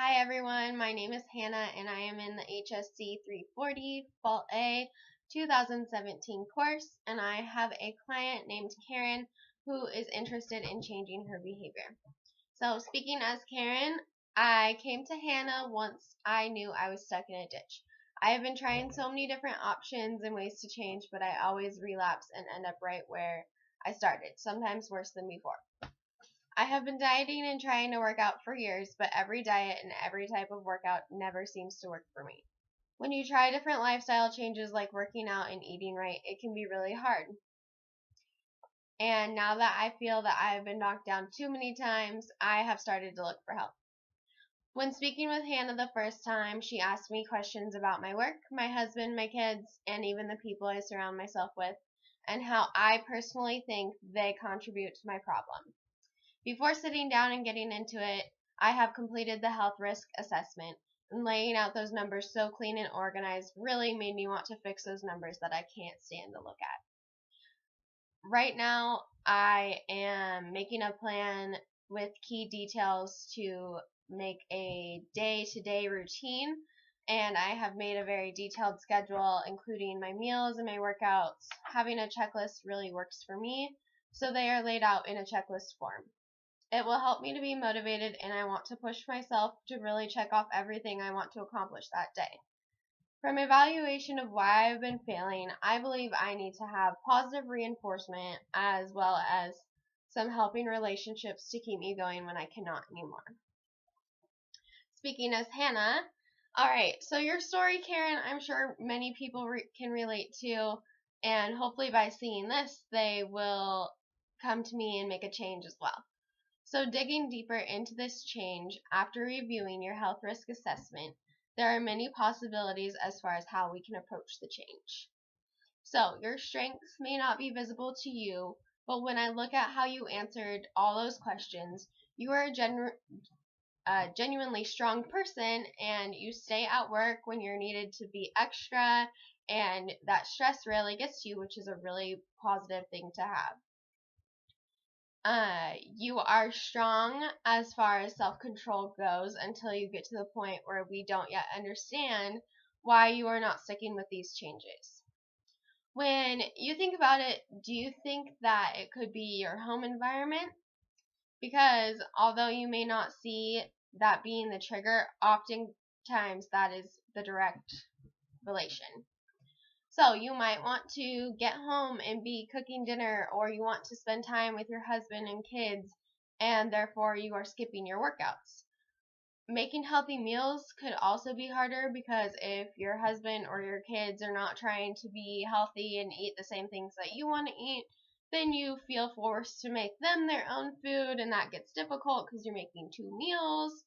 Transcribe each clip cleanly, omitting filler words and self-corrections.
Hi everyone, my name is Hannah and I am in the HSC 340 Fall A 2017 course, and I have a client named Karen who is interested in changing her behavior. So speaking as Karen, I came to Hannah once I knew I was stuck in a ditch. I have been trying so many different options and ways to change, but I always relapse and end up right where I started, sometimes worse than before. I have been dieting and trying to work out for years, but every diet and every type of workout never seems to work for me. When you try different lifestyle changes like working out and eating right, it can be really hard. And now that I feel that I have been knocked down too many times, I have started to look for help. When speaking with Hannah the first time, she asked me questions about my work, my husband, my kids, and even the people I surround myself with, and how I personally think they contribute to my problem. Before sitting down and getting into it, I have completed the health risk assessment, and laying out those numbers so clean and organized really made me want to fix those numbers that I can't stand to look at. Right now, I am making a plan with key details to make a day-to-day routine, and I have made a very detailed schedule including my meals and my workouts. Having a checklist really works for me, so they are laid out in a checklist form. It will help me to be motivated, and I want to push myself to really check off everything I want to accomplish that day. From evaluation of why I've been failing, I believe I need to have positive reinforcement as well as some helping relationships to keep me going when I cannot anymore. Speaking as Hannah, alright, so your story, Karen, I'm sure many people can relate to, and hopefully by seeing this, they will come to me and make a change as well. So digging deeper into this change, after reviewing your health risk assessment, there are many possibilities as far as how we can approach the change. So your strengths may not be visible to you, but when I look at how you answered all those questions, you are a genuinely strong person, and you stay at work when you're needed to be extra, and that stress rarely gets to you, which is a really positive thing to have. You are strong as far as self-control goes until you get to the point where we don't yet understand why you are not sticking with these changes. When you think about it, do you think that it could be your home environment? Because although you may not see that being the trigger, oftentimes that is the direct relation. So you might want to get home and be cooking dinner, or you want to spend time with your husband and kids, and therefore you are skipping your workouts. Making healthy meals could also be harder, because if your husband or your kids are not trying to be healthy and eat the same things that you want to eat, then you feel forced to make them their own food, and that gets difficult because you're making 2 meals.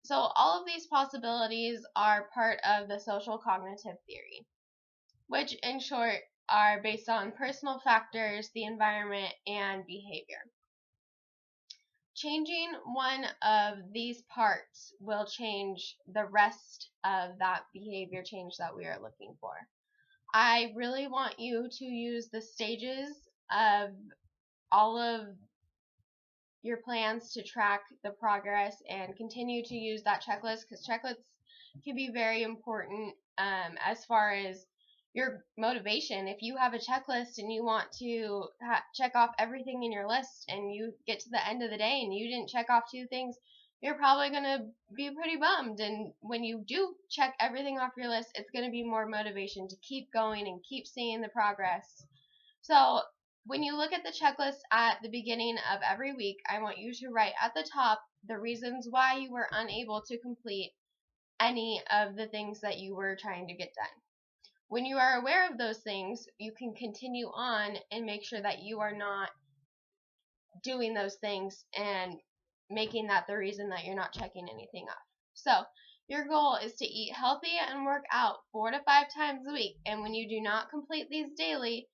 So all of these possibilities are part of the social cognitive theory, which in short are based on personal factors, the environment, and behavior. Changing one of these parts will change the rest of that behavior change that we are looking for. I really want you to use the stages of all of your plans to track the progress, and continue to use that checklist, because checklists can be very important as far as your motivation. If you have a checklist and you want to check off everything in your list, and you get to the end of the day and you didn't check off 2 things, you're probably going to be pretty bummed. And when you do check everything off your list, it's going to be more motivation to keep going and keep seeing the progress. So when you look at the checklist at the beginning of every week, I want you to write at the top the reasons why you were unable to complete any of the things that you were trying to get done. When you are aware of those things, you can continue on and make sure that you are not doing those things and making that the reason that you're not checking anything off. So your goal is to eat healthy and work out 4 to 5 times a week. And when you do not complete these daily,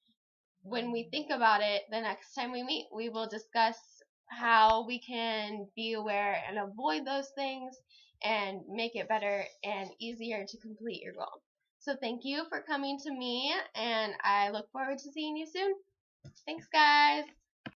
when we think about it, the next time we meet, we will discuss how we can be aware and avoid those things and make it better and easier to complete your goal. So thank you for coming to me, and I look forward to seeing you soon. Thanks, guys.